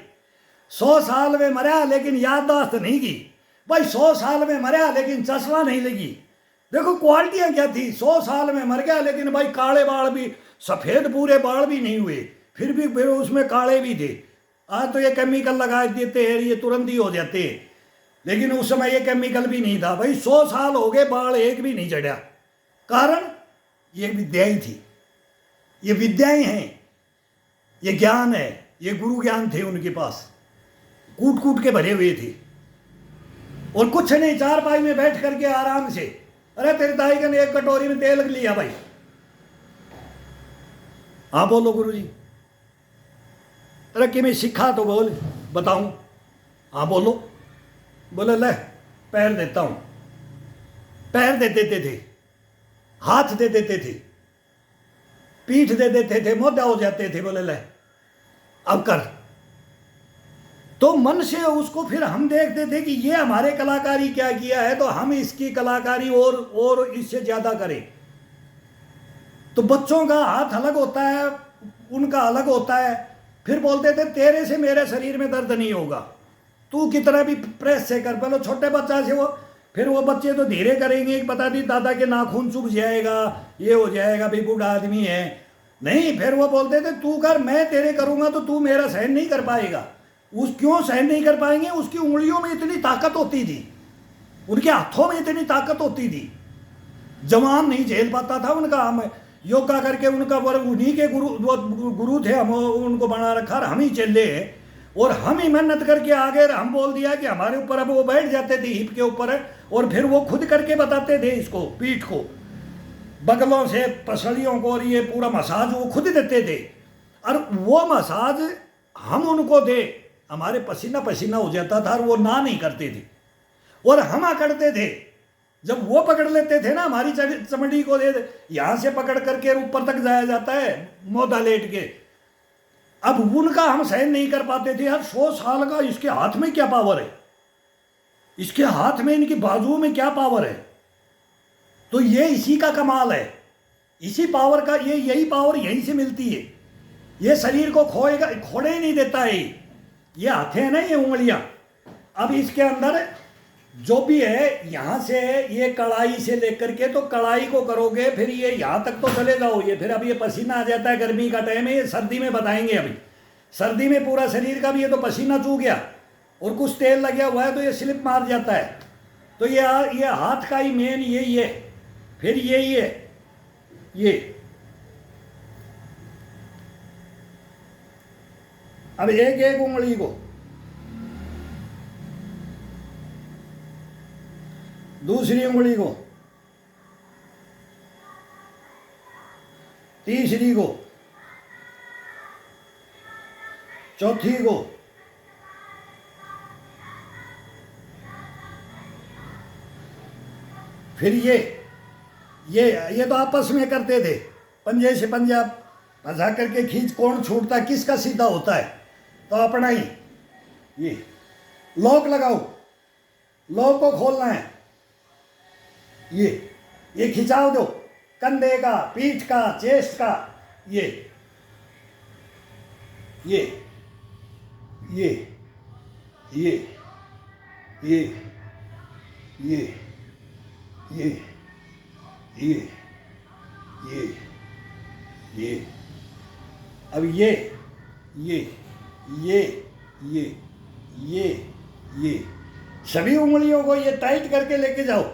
100 साल में मरा लेकिन याददाश्त नहीं की, भाई 100 साल में मरा लेकिन चश्मा नहीं लगी। देखो क्वालिटियाँ क्या थी, 100 साल में मर गया लेकिन भाई काले बाल भी, सफ़ेद पूरे बाल भी नहीं हुए, फिर उसमें काले भी थे। आज तो ये केमिकल लगा देते हैं, ये तुरंत ही हो जाते हैं, लेकिन उस समय ये केमिकल भी नहीं था। भाई 100 साल हो गए, बाल एक भी नहीं चढ़ा। कारण ये विद्याएं थी, ये विद्याएं हैं, ये ज्ञान है, ये गुरु ज्ञान थे उनके पास, कूट कूट के भरे हुए थे। और कुछ नहीं, चारपाई में बैठ करके आराम से, अरे तेरे ताई का ने 1 कटोरी में तेल लिया भाई, हाँ बोलो गुरु जी, अरे कि मैं सीखा तो बोल बताऊं, हाँ बोलो, बोले ले पैर देता हूं, पैर दे देते थे, हाथ दे देते थे, पीठ दे देते थे, मोटा हो जाते थे, बोले ले अब कर। तो मन से उसको फिर हम देखते थे कि ये हमारे कलाकारी क्या किया है, तो हम इसकी कलाकारी और इससे ज्यादा करें। तो बच्चों का हाथ अलग होता है, उनका अलग होता है, फिर बोलते थे तेरे से मेरे शरीर में दर्द नहीं होगा, तू कितना भी प्रेस से कर। पहले छोटे बच्चा से फिर वो बच्चे तो धीरे करेंगे, बता दी दादा के नाखून चुभ जाएगा, ये हो जाएगा, भाई बूढ़ा आदमी है, नहीं। फिर वो बोलते थे तू कर, मैं तेरे करूँगा तो तू मेरा सहन नहीं कर पाएगा। क्यों सहन नहीं कर पाएंगे, उसकी उंगलियों में इतनी ताकत होती थी, उनके हाथों में इतनी ताकत होती थी, जवान नहीं झेल पाता था उनका। हम योगा करके उनका उन्हीं के गुरु थे, हम उनको बना रखा, हम ही चले और हम ही मेहनत करके आगे। हम बोल दिया कि हमारे ऊपर, अब वो बैठ जाते थे हिप के ऊपर और फिर वो खुद करके बताते थे इसको, पीठ को, बगलों से पसलियों को, और ये पूरा मसाज वो खुद देते थे। और वो मसाज हम उनको दे, हमारे पसीना पसीना हो जाता था और वो ना नहीं करते थे, और हम आकड़ते थे। जब वो पकड़ लेते थे ना हमारी चमड़ी को, यहां से पकड़ करके ऊपर तक जाया जाता है मोदा लेट के, अब उनका हम सहन नहीं कर पाते थे। यार 100 साल का, इसके हाथ में क्या पावर है, इसके हाथ में, इनकी बाजुओं में क्या पावर है। तो ये इसी का कमाल है, इसी पावर का, यही पावर यहीं से मिलती है। ये शरीर को खोड़े ही नहीं देता है। ये हाथ है ना, ये उंगलियां, अब इसके अंदर जो भी है, यहाँ से ये कढ़ाई से लेकर के, तो कढ़ाई को करोगे फिर ये यहाँ तक तो चले जाओ, ये फिर अब ये पसीना आ जाता है, गर्मी का टाइम है, ये सर्दी में बताएंगे। अभी सर्दी में पूरा शरीर का भी ये तो पसीना चू गया और कुछ तेल लगा हुआ है तो ये स्लिप मार जाता है। तो ये हाथ का ही मेन यही है। फिर यही है, ये अब एक एक उंगली को, दूसरी उंगली को, तीसरी को, चौथी को, फिर ये तो आपस में करते थे, पंजे से पंजा फंसा करके खींच, कौन छूटता किसका सीधा होता है, तो अपना ही ये लॉक लगाओ, लॉक को खोलना है, ये खिंचाव दो, कंधे का, पीठ का, चेस्ट का, ये ये ये ये ये ये ये अब ये ये ये ये ये ये सभी उंगलियों को ये टाइट करके लेके जाओ,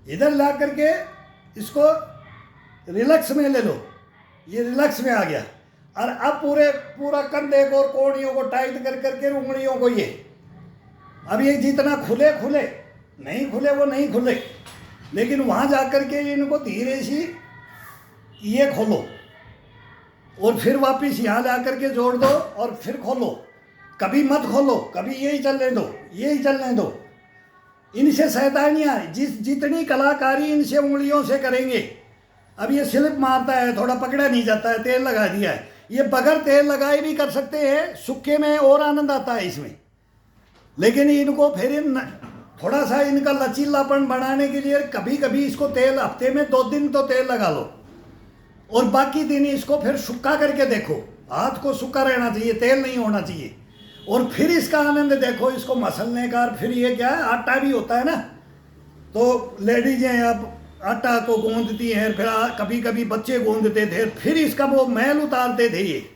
इधर ला करके इसको रिलैक्स में ले लो, ये रिलैक्स में आ गया। और अब पूरा कंधे को और कोहनियों को टाइट कर करके उंगलियों को ये, अब ये जितना खुले खुले नहीं खुले वो नहीं खुले, लेकिन वहाँ जा कर के इनको धीरे सी ये खोलो और फिर वापस यहाँ ला करके जोड़ दो और फिर खोलो, कभी मत खोलो, कभी यही चलने दो, यही चलने दो। इनसे शैतानियाँ जितनी कलाकारी इनसे उंगलियों से करेंगे। अब ये स्लिप मारता है, थोड़ा पकड़ा नहीं जाता है, तेल लगा दिया है, ये बगैर तेल लगाए भी कर सकते हैं, सूखे में और आनंद आता है इसमें। लेकिन इनको फिर थोड़ा सा इनका लचीलापन बढ़ाने के लिए कभी कभी इसको तेल, हफ्ते में 2 दिन तो तेल लगा लो और बाकी दिन इसको फिर सूखा करके देखो, हाथ को सूखा रहना चाहिए, तेल नहीं होना चाहिए। और फिर इसका आनंद देखो, इसको मसलने का। फिर ये क्या है, आटा भी होता है ना, तो लेडीज हैं अब आटा को गूंदती हैं, फिर कभी कभी बच्चे गूंदते थे, फिर इसका वो मैल उतारते थे। ये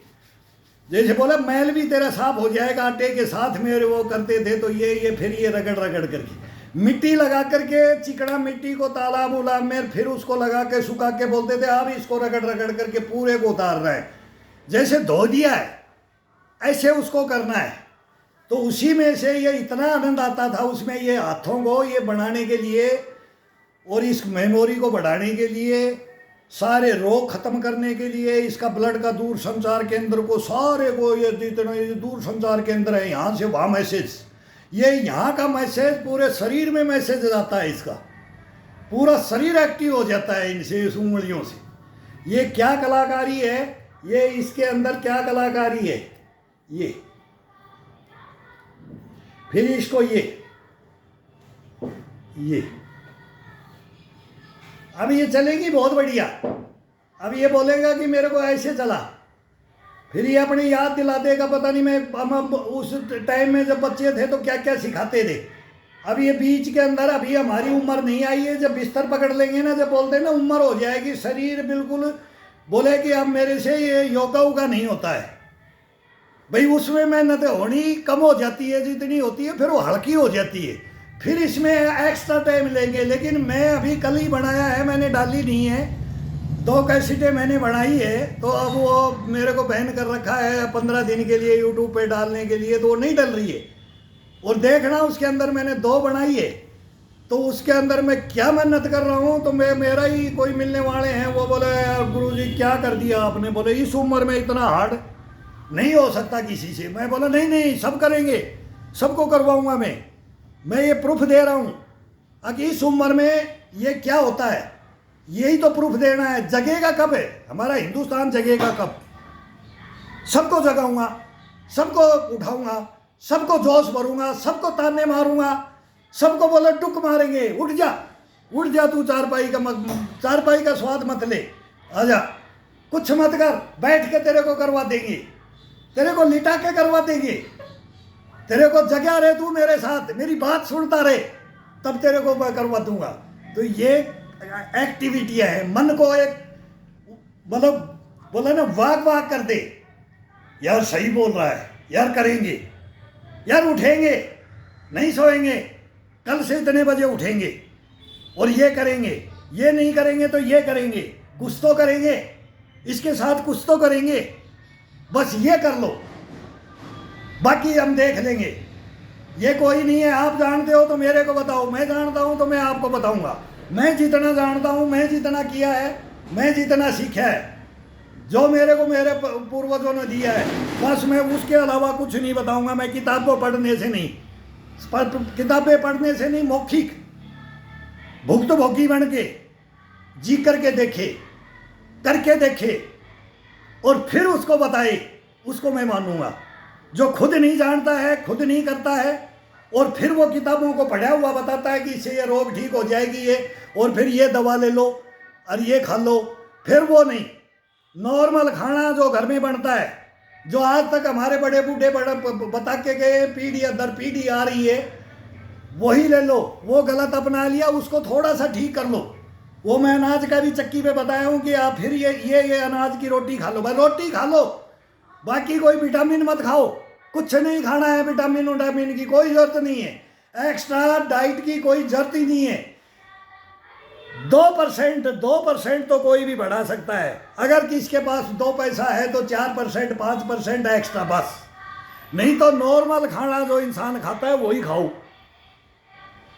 जैसे बोला मैल भी तेरा साफ हो जाएगा आटे के साथ में, वो करते थे। तो ये फिर ये रगड़ रगड़ करके मिट्टी लगा करके, चिकना मिट्टी को तालाब उलाब में फिर उसको लगा के सुखा के बोलते थे अब इसको रगड़ रगड़ करके पूरे को उतार रहा है। जैसे धो दिया है ऐसे उसको करना है। तो उसी में से ये इतना आनंद आता था उसमें, ये हाथों को ये बनाने के लिए और इस मेमोरी को बढ़ाने के लिए, सारे रोग खत्म करने के लिए, इसका ब्लड का दूर संचार केंद्र को सारे को, ये जितना ये दूर संचार केंद्र है, यहाँ से वहाँ मैसेज, ये यहाँ का मैसेज पूरे शरीर में मैसेज जाता है, इसका पूरा शरीर एक्टिव हो जाता है इनसे, इस उंगलियों से। ये क्या कलाकारी है, ये इसके अंदर क्या कलाकारी है। ये फिर इसको ये अब ये चलेगी बहुत बढ़िया। अब ये बोलेगा कि मेरे को ऐसे चला, फिर ये अपनी याद दिला देगा। पता नहीं हम उस टाइम में जब बच्चे थे तो क्या क्या सिखाते थे। अब ये बीच के अंदर अभी हमारी उम्र नहीं आई है, जब बिस्तर पकड़ लेंगे ना, जब बोलते हैं ना उम्र हो जाएगी, शरीर बिल्कुल बोले कि अब मेरे से ये योगा वोगा नहीं होता है भाई, उसमें मेहनत होनी कम हो जाती है, जितनी होती है फिर वो हल्की हो जाती है, फिर इसमें एक्स्ट्रा टाइम लेंगे। लेकिन मैं अभी कल ही बनाया है, मैंने डाली नहीं है, 2 कैसेटें मैंने बनाई है। तो अब वो मेरे को बैन कर रखा है 15 दिन के लिए यूट्यूब पे डालने के लिए, तो वो नहीं डल रही है। और देखना उसके अंदर मैंने 2 बनाई है, तो उसके अंदर मैं क्या मेहनत कर रहा हूँ। तो मेरा ही कोई मिलने वाले हैं, वो बोले गुरुजी क्या कर दिया आपने, बोले इस उम्र में इतना हार्ड नहीं हो सकता किसी से। मैं बोला नहीं सब करेंगे, सबको करवाऊंगा मैं ये प्रूफ दे रहा हूँ कि इस उम्र में ये क्या होता है, यही तो प्रूफ देना है। जगेगा कब है हमारा हिंदुस्तान, जगेगा कब। सबको जगाऊंगा, सबको उठाऊंगा, सबको जोश भरूंगा, सबको ताने मारूंगा, सबको बोले टुक मारेंगे, उठ जा तू, चारपाई का स्वाद मत ले, आजा, कुछ मत कर, बैठ के तेरे को करवा देंगे, तेरे को लिटा के करवा देंगे, तेरे को जगा रहे तू मेरे साथ, मेरी बात सुनता रहे, तब तेरे को मैं करवा दूंगा। तो ये एक्टिविटियाँ है, मन को एक मतलब बोला ना वाग कर दे, यार सही बोल रहा है, यार करेंगे, यार उठेंगे, नहीं सोएंगे, कल से इतने बजे उठेंगे और ये करेंगे, ये नहीं करेंगे तो ये करेंगे, कुछ तो करेंगे, इसके साथ कुछ तो करेंगे, बस ये कर लो, बाकी हम देख लेंगे। ये कोई नहीं है, आप जानते हो तो मेरे को बताओ, मैं जानता हूँ तो मैं आपको बताऊँगा। मैं जितना जानता हूँ, मैं जितना किया है, मैं जितना सीखा है, जो मेरे को मेरे पूर्वजों ने दिया है, बस मैं उसके अलावा कुछ नहीं बताऊँगा। मैं किताबों पढ़ने से नहीं, किताबें पढ़ने से नहीं, मौखिक भुक्तभोगी बन के जी करके देखे, करके देखे और फिर उसको बताए, उसको मैं मानूंगा। जो खुद नहीं जानता है, खुद नहीं करता है और फिर वो किताबों को पढ़ा हुआ बताता है कि इससे ये रोग ठीक हो जाएगी ये, और फिर ये दवा ले लो और ये खा लो, फिर वो नहीं। नॉर्मल खाना जो घर में बनता है जो आज तक हमारे बड़े बूढ़े बड़ा बता के गए, पीढ़ी दर पीढ़ी आ रही है, वही ले लो। वो गलत अपना लिया, उसको थोड़ा सा ठीक कर लो। वो मैं अनाज का भी चक्की पे बताया हूँ कि आप फिर ये अनाज की रोटी खा लो। भाई रोटी खा लो, बाकी कोई विटामिन मत खाओ। कुछ नहीं खाना है, विटामिन विटामिन की कोई जरूरत नहीं है, एक्स्ट्रा डाइट की कोई जरूरत ही नहीं है। 2% तो कोई भी बढ़ा सकता है। अगर किसके पास 2 पैसा है तो 4% 5% एक्स्ट्रा बस, नहीं तो नॉर्मल खाना जो इंसान खाता है वही खाओ।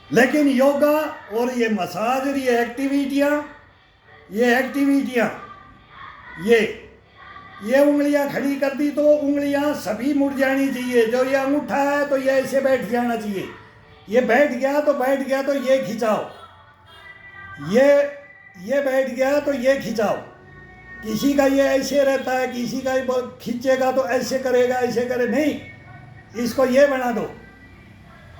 लेकिन योगा और ये मसाज और ये एक्टिविटियाँ ये उंगलियां खड़ी कर दी तो उंगलियां सभी मुड़ जानी चाहिए। जो ये अंगूठा है तो ये ऐसे बैठ जाना चाहिए, ये बैठ गया तो ये खिंचाओ, ये बैठ गया तो ये खिंचाओ। किसी का ये ऐसे रहता है, किसी का खींचेगा तो ऐसे करेगा, ऐसे करे नहीं, इसको ये बना दो।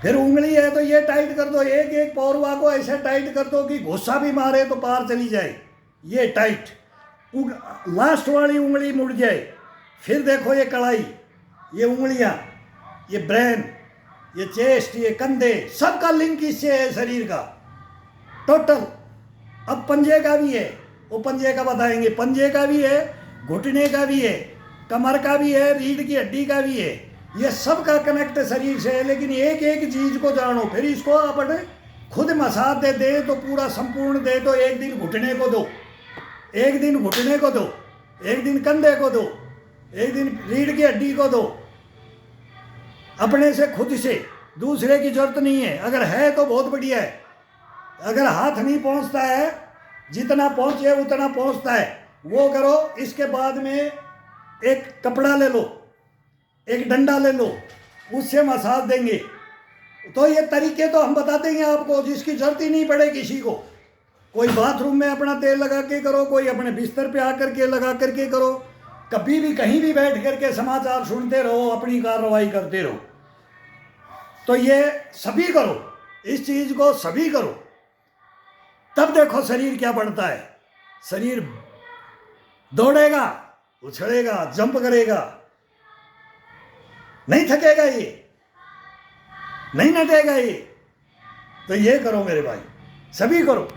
फिर उंगली है तो ये टाइट कर दो, एक एक पौरवा को ऐसे टाइट कर दो कि गुस्सा भी मारे तो पार चली जाए, ये टाइट। लास्ट वाली उंगली मुड़ जाए। फिर देखो ये कलाई, ये उंगलियां, ये ब्रेन, ये चेस्ट, ये कंधे, सबका लिंक इससे है शरीर का टोटल। अब पंजे का भी है, वो पंजे का बताएंगे, पंजे का भी है, घुटने का भी है, कमर का भी है, रीढ़ की हड्डी का भी है, ये सब का कनेक्ट शरीर से है। लेकिन एक एक चीज को जानो, फिर इसको अपने खुद मसाज दे तो पूरा संपूर्ण दे। तो एक दिन घुटने को दो, एक दिन घुटने को दो, एक दिन कंधे को दो, एक दिन रीढ़ की हड्डी को दो, अपने से खुद से, दूसरे की जरूरत नहीं है। अगर है तो बहुत बढ़िया है, अगर हाथ नहीं पहुंचता है, जितना पहुंचे उतना पहुंचता है वो करो। इसके बाद में एक कपड़ा ले लो, एक डंडा ले लो, उससे मसाज देंगे। तो ये तरीके तो हम बता देंगे आपको, जिसकी जरूरत ही नहीं पड़े किसी को। कोई बाथरूम में अपना तेल लगा के करो, कोई अपने बिस्तर पे आकर के लगा करके करो, कभी भी कहीं भी बैठ करके समाचार सुनते रहो, अपनी कार्रवाई करते रहो। तो ये सभी करो, इस चीज को सभी करो, तब देखो शरीर क्या बनता है। शरीर दौड़ेगा, उछलेगा, जंप करेगा, नहीं थकेगा, ये नहीं नटेगा ये। तो ये करो मेरे भाई, सभी करो।